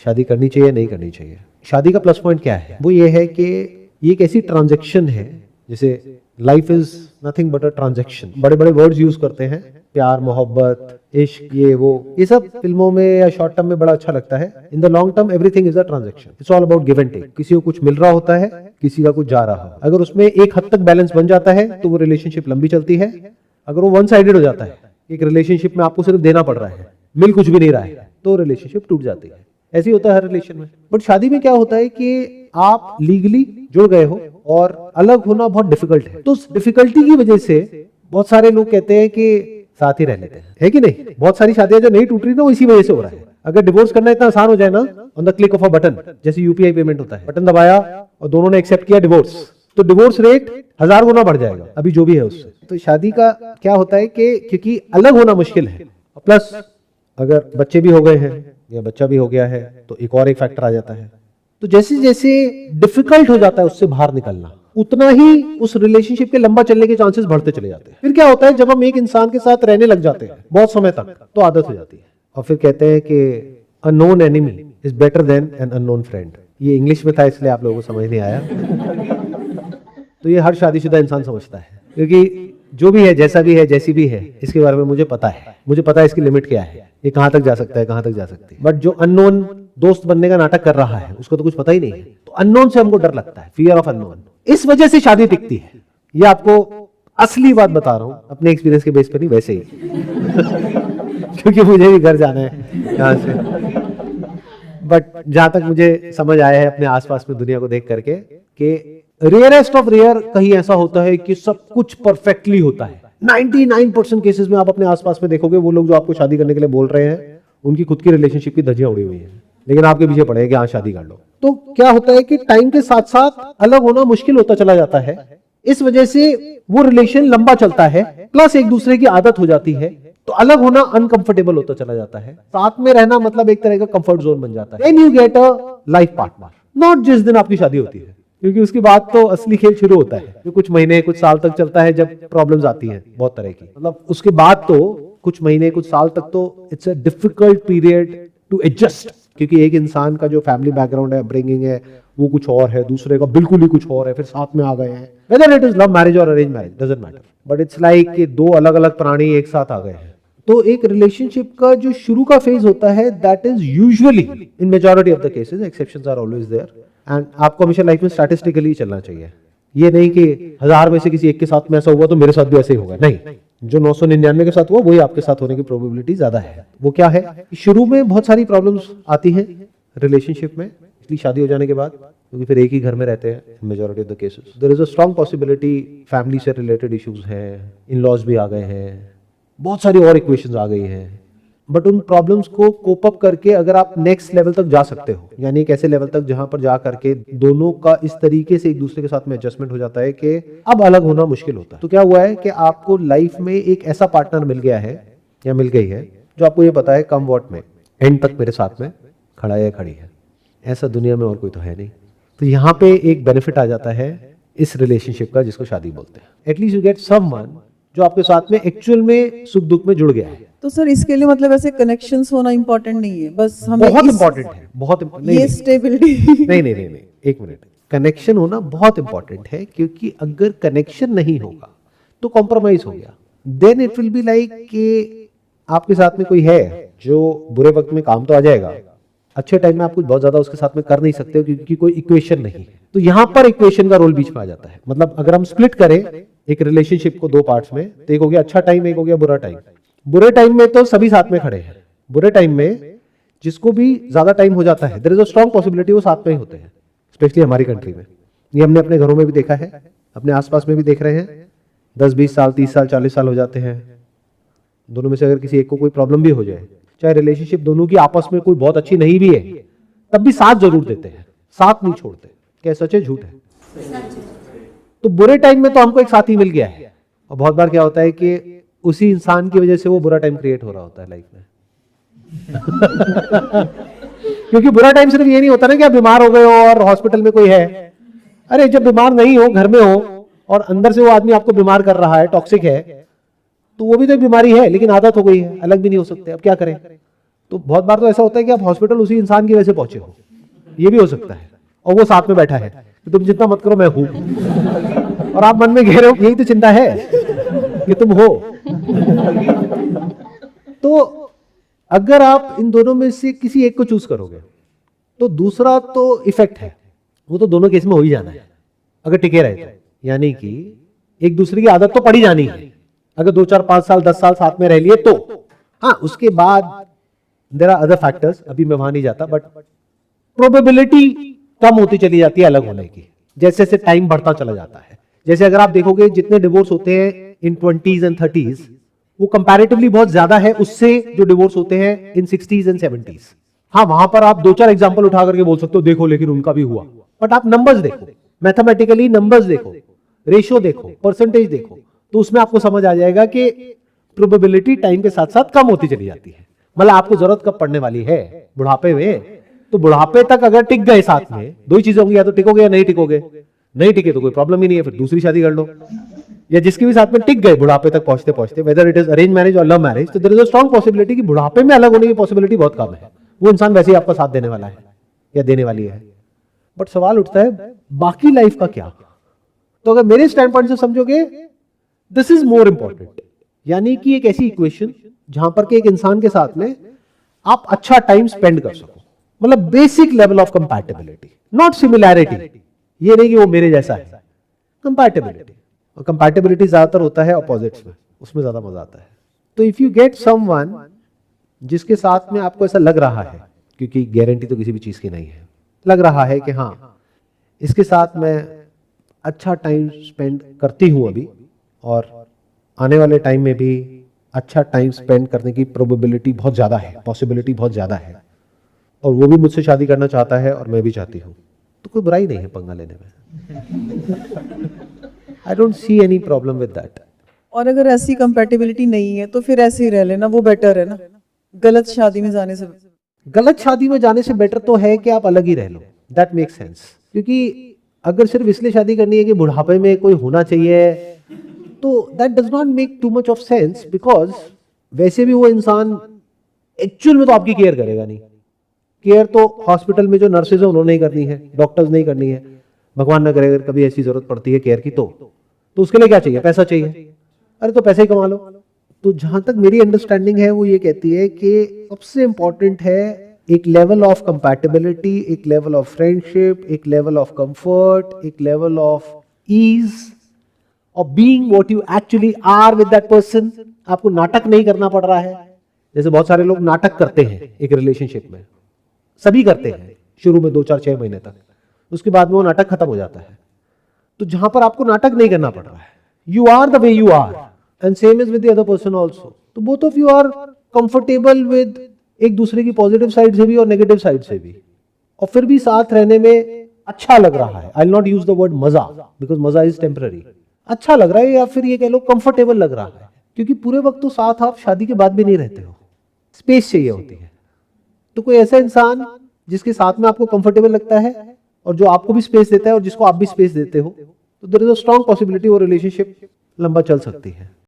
शादी करनी चाहिए नहीं करनी चाहिए। शादी का प्लस पॉइंट क्या है, वो ये है कि ये एक ऐसी ट्रांजैक्शन है, जैसे life is nothing but a transaction. बड़े बड़े वर्ड्स यूज करते हैं, प्यार, मोहब्बत, इश्क, ये सब फिल्मों में या शॉर्ट टर्म में बड़ा अच्छा लगता है। In the long term everything is a transaction, it's all about give and take. किसी को कुछ मिल रहा होता है, किसी का कुछ जा रहा हो। अगर उसमें एक हद तक बैलेंस बन जाता है तो वो रिलेशनशिप लंबी चलती है। अगर वो वन साइडेड हो जाता है, एक रिलेशनशिप में आपको सिर्फ देना पड़ रहा है, मिल कुछ भी नहीं रहा है, तो रिलेशनशिप टूट जाती है। ऐसे ही होता है हर रिलेशन में। बट शादी में क्या होता है कि आप लीगली जुड़ गए हो और अलग होना बहुत डिफिकल्ट है। तो उस डिफिकल्टी की वजह से बहुत सारे लोग कहते हैं कि साथ ही रह लेते हैं, है कि नहीं। बहुत सारी शादियां जो नहीं टूट रही ना, वो इसी वजह से हो रहा है। अगर डिवोर्स करना इतना आसान हो जाए ना, on the click of a button, जैसे यूपीआई पेमेंट होता है, बटन दबाया और दोनों ने एक्सेप्ट किया डिवोर्स, तो डिवोर्स रेट 1000 गुना बढ़ जाएगा अभी जो भी है उससे। तो शादी का क्या होता है कि क्योंकि अलग होना मुश्किल है, प्लस अगर बच्चे भी हो गए हैं या बच्चा भी हो गया है तो एक फैक्टर आ जाता है। तो जैसे जैसे डिफिकल्ट हो जाता है उससे बाहर निकलना, उतना ही उस रिलेशनशिप के लंबा चलने के चांसेस बढ़ते चले जाते हैं। फिर क्या होता है, जब हम एक इंसान के साथ रहने लग जाते हैं बहुत समय तक, तो आदत हो जाती है। और फिर कहते हैं कि a known enemy is better than an unknown friend. ये इंग्लिश में था इसलिए आप लोगों को समझ नहीं आया। तो ये हर शादीशुदा इंसान समझता है, क्योंकि जो भी है, जैसा भी है, जैसी भी है, इसके बारे में मुझे पता है, इसकी लिमिट क्या है, ये कहां तक जा सकता है, कहां तक जा सकती है। बट जो अननोन दोस्त बनने का नाटक कर रहा है, उसको तो कुछ पता ही नहीं है। तो अननोन से हमको डर लगता है, फियर ऑफ अननोन। इस वजह से शादी टिकती है। ये आपको असली बात बता रहा हूं, अपने एक्सपीरियंस के बेस पर नहीं, वैसे ही क्योंकि मुझे भी घर जाना है यहाँ से। बट जहां तक मुझे समझ आया है अपने आसपास में दुनिया को देख करके, कि रेयरेस्ट ऑफ रेयर कहीं ऐसा होता है कि सब कुछ परफेक्टली होता है। 99% केसेस में आप अपने आसपास में देखोगे, वो लोग जो आपको शादी करने के लिए बोल रहे हैं, उनकी खुद की रिलेशनशिप की धज्जियां उड़ी हुई है, लेकिन आपके पीछे पड़े हैं कि हाँ शादी कर लो। तो क्या होता है कि टाइम के साथ साथ अलग होना मुश्किल होता चला जाता है। इस वजह से वो रिलेशन लंबा चलता है, प्लस एक दूसरे की आदत हो जाती है, तो अलग होना अनकंफर्टेबल होता चला जाता है। साथ में रहना मतलब एक तरह का कंफर्ट जोन बन जाता है। Then you get a life partner, not जिस दिन आपकी शादी होती है, क्योंकि उसके बाद तो असली खेल शुरू होता है, जो कुछ महीने कुछ साल तक चलता है, जब प्रॉब्लम्स आती हैं बहुत तरह की। मतलब उसके बाद तो कुछ महीने कुछ साल तक तो it's a difficult period to adjust, क्योंकि एक इंसान का जो फैमिली बैकग्राउंड है, अपब्रिंगिंग है, वो कुछ और है, दूसरे का बिल्कुल ही कुछ और है, फिर साथ में आ गए हैं। Whether it is love marriage और arrange marriage doesn't matter, but it's like कि दो अलग अलग प्राणी एक साथ आ गए हैं। तो एक रिलेशनशिप का जो शुरू का फेज होता है, that is usually in majority of the cases, exceptions are always there, and आपको हमेशा लाइफ में स्टैटिस्टिकली चलना चाहिए। ये नहीं कि 1000 में से किसी एक के साथ में ऐसा हुआ तो मेरे साथ भी ऐसे ही होगा, नहीं। जो 999 के साथ हुआ वही आपके साथ होने की प्रोबेबिलिटी ज्यादा है। वो क्या है, शुरू में बहुत सारी प्रॉब्लम्स आती हैं रिलेशनशिप में, इसलिए शादी हो जाने के बाद, क्योंकि फिर एक ही घर में रहते हैं majority of the cases, there is a strong possibility family से रिलेटेड इश्यूज हैं, इन लॉज भी आ गए हैं, बहुत सारी और इक्वेशंस आ गई हैं। बट उन प्रॉब्लम्स को कोप अप करके अगर आप नेक्स्ट लेवल तक जा सकते हो, यानी एक ऐसे लेवल तक जहां पर जा करके दोनों का इस तरीके से एक दूसरे के साथ में एडजस्टमेंट हो जाता है कि अब अलग होना मुश्किल होता है। तो क्या हुआ है कि आपको लाइफ में एक ऐसा पार्टनर मिल गया है या मिल गई है, जो आपको ये पता है कम वॉट में एंड तक मेरे साथ में खड़ा है या खड़ी है। ऐसा दुनिया में और कोई तो है नहीं। तो यहाँ पे एक बेनिफिट आ जाता है इस रिलेशनशिप का, जिसको शादी बोलते हैं। एटलीस्ट यू गेट समवन जो आपके साथ में एक्चुअल में सुख दुख में जुड़ गया है। तो सर इसके लिए मतलब ऐसे कनेक्शंस होना इंपॉर्टेंट नहीं है, बस हमें बहुत इंपॉर्टेंट है, बहुत ये स्टेबिलिटी नहीं, एक मिनट, कनेक्शन होना बहुत इंपॉर्टेंट है, क्योंकि अगर कनेक्शन नहीं होगा तो कॉम्प्रोमाइज हो गया, then it will be like कि आपके साथ में कोई है जो बुरे वक्त में काम तो आ जाएगा, अच्छे टाइम में आप कुछ बहुत ज्यादा उसके साथ में कर नहीं सकते हो, क्योंकि कोई इक्वेशन नहीं है। तो यहाँ पर इक्वेशन का रोल बीच में आ जाता है। मतलब अगर हम स्प्लिट करें एक रिलेशनशिप को दो पार्ट्स में, तो एक हो गया अच्छा टाइम, एक हो गया बुरा टाइम। बुरे टाइम में तो सभी साथ में खड़े हैं, बुरे टाइम में जिसको भी ज्यादा टाइम हो जाता है, there is a strong possibility वो साथ में ही होते हैं, स्पेशली हमारी कंट्री में। ये हमने अपने घरों में भी देखा है, अपने आसपास में भी देख रहे हैं। 10-20 साल, 30 साल, 40 साल हो जाते हैं, दोनों में से अगर किसी एक को कोई प्रॉब्लम भी हो जाए, चाहे रिलेशनशिप दोनों की आपस में कोई बहुत अच्छी नहीं भी है, तब भी साथ जरूर देते हैं, साथ नहीं छोड़ते। क्या सच है झूठ है? तो बुरे टाइम में तो हमको एक साथी मिल गया है, और बहुत बार क्या होता है कि उसी इंसान की वजह से वो बुरा टाइम क्रिएट हो रहा होता है लाइफ में। क्योंकि बुरा टाइम सिर्फ ये नहीं होता ना कि आप बीमार हो गए हो और हॉस्पिटल में कोई है। अरे जब बीमार नहीं हो, घर में हो, और अंदर से वो आदमी आपको बीमार कर रहा है, टॉक्सिक है, तो वो भी तो एक बीमारी है, लेकिन आदत हो गई है, अलग भी नहीं हो सकते, अब क्या करें। तो बहुत बार तो ऐसा होता है कि आप हॉस्पिटल उसी इंसान की वजह से पहुंचे हो, ये भी हो सकता है, और वो साथ में बैठा है कि तुम चिंता मत करो मैं हूं, और आप मन में कह रहे हो यही तो चिंता है कि तुम हो। तो अगर आप इन दोनों में से किसी एक को चूज करोगे तो दूसरा तो इफेक्ट है, वो तो दोनों केस में हो ही जाना है अगर टिके रहे तो। यानी कि एक दूसरे की आदत तो पड़ी जानी है, अगर 2 4 5 साल 10 साल साथ में रह लिए तो। हाँ, उसके बाद देयर आर अदर फैक्टर्स, अभी मैं वहां नहीं जाता, बट प्रोबेबिलिटी कम होती चली जाती है अलग होने की, जैसे जैसे टाइम बढ़ता चला जाता है। जैसे अगर आप देखोगे जितने डिवोर्स होते हैं इन 20s एंड 30s, वो कंपैरेटिवली बहुत ज्यादा है उससे जो डिवोर्स होते हैं इन 60s एंड 70s। हाँ, वहां पर आप 2 4 एग्जांपल उठा करके बोल सकते हो देखो लेकिन उनका भी हुआ, बट आप नंबर्स देखो, मैथमेटिकली नंबर्स देखो, रेशियो देखो, परसेंटेज देखो, तो उसमें आपको समझ आ जाएगा कि प्रोबेबिलिटी टाइम के साथ साथ कम होती चली जाती है। मतलब आपको जरूरत कब पड़ने वाली है? बुढ़ापे में। तो बुढ़ापे तक अगर टिक गए साथ में, दो ही चीजें होंगी, या तो टिकोगे या नहीं टिकोगे। नहीं टिके तो कोई प्रॉब्लम ही नहीं है, फिर दूसरी शादी कर लो, या जिसके भी साथ में टिक गए बुढ़ापे तक पहुंचते पहुंचते, whether it is arrange marriage और लव मैरिज, तो there is a strong possibility कि बुढ़ापे में अलग होने की पॉसिबिलिटी बहुत कम है। वो इंसान वैसे ही आपका साथ देने वाला है या देने वाली है। बट सवाल उठता है बाकी लाइफ का क्या? तो अगर मेरे स्टैंड पॉइंट से समझोगे, दिस इज मोर इंपॉर्टेंट। यानी कि एक ऐसी इक्वेशन जहां पर के एक इंसान के साथ में आप अच्छा टाइम स्पेंड कर सको, मतलब basic level of compatibility, not similarity. ये नहीं कि वो मेरे जैसा है, कंपैटिबिलिटी। और कंपैटिबिलिटी ज्यादातर होता है ऑपोजिट्स में, उसमें ज्यादा मजा आता है। तो इफ यू गेट समवन जिसके साथ में आपको ऐसा लग रहा है, क्योंकि गारंटी तो किसी भी चीज की नहीं है, लग रहा है कि हाँ इसके साथ मैं अच्छा टाइम स्पेंड करती हूं अभी, और आने वाले टाइम में भी अच्छा टाइम स्पेंड करने की प्रोबेबिलिटी बहुत ज्यादा है, पॉसिबिलिटी बहुत ज्यादा है, और वो भी मुझसे शादी करना चाहता है और मैं भी चाहती हूँ, तो कोई बुराई नहीं है पंगा लेने में। I don't see any problem with that. और अगर ऐसी कंपैटिबिलिटी नहीं है तो फिर ऐसे ही रह लेना, वो बेटर है ना, गलत शादी में जाने से। गलत शादी में जाने से बेटर तो है कि आप अलग ही रह लो, दैट मेक सेंस। क्योंकि अगर सिर्फ इसलिए शादी करनी है कि बुढ़ापे में कोई होना चाहिए, तो that does not make too much of sense, because वैसे भी वो इंसान एक्चुअल में तो आपकी केयर करेगा नहीं। केयर तो हॉस्पिटल में जो नर्सेज है उन्होंने ही करनी है, डॉक्टर्स नहीं करनी है। भगवान न करे अगर कभी ऐसी जरूरत पड़ती है केयर की, तो उसके लिए क्या चाहिए? पैसा चाहिए। अरे तो पैसे ही कमा लो। तो जहां तक मेरी अंडरस्टैंडिंग है वो ये कहती है कि सबसे इंपॉर्टेंट है एक लेवल ऑफ कंपैटिबिलिटी, एक लेवल ऑफ फ्रेंडशिप, एक लेवल ऑफ कंफर्ट, एक level of ease of being what you actually are with that person. आपको नाटक नहीं करना पड़ रहा है। जैसे बहुत सारे लोग नाटक करते हैं एक रिलेशनशिप में, सभी करते हैं शुरू में 2 4 6 महीने तक, उसके बाद में वो नाटक खत्म हो जाता है। तो जहां पर आपको नाटक नहीं करना पड़ रहा है, you are the way you are, and same is with the other person also. तो both of you are comfortable with एक दूसरे की पॉजिटिव साइड से भी और नेगेटिव साइड से भी, और फिर भी साथ रहने में अच्छा लग रहा है। I will not use the word मजा, बिकॉज मजा इज टेम्पररी। अच्छा लग रहा है, या फिर ये कह लो कंफर्टेबल लग रहा है, क्योंकि पूरे वक्त तो साथ आप शादी के बाद भी नहीं रहते हो, स्पेस चाहिए होती है। तो कोई ऐसा इंसान जिसके साथ में आपको कंफर्टेबल लगता है और जो आपको भी स्पेस देता है और जिसको आप भी स्पेस देते हो, तो there is a strong possibility वो रिलेशनशिप लंबा चल सकती है।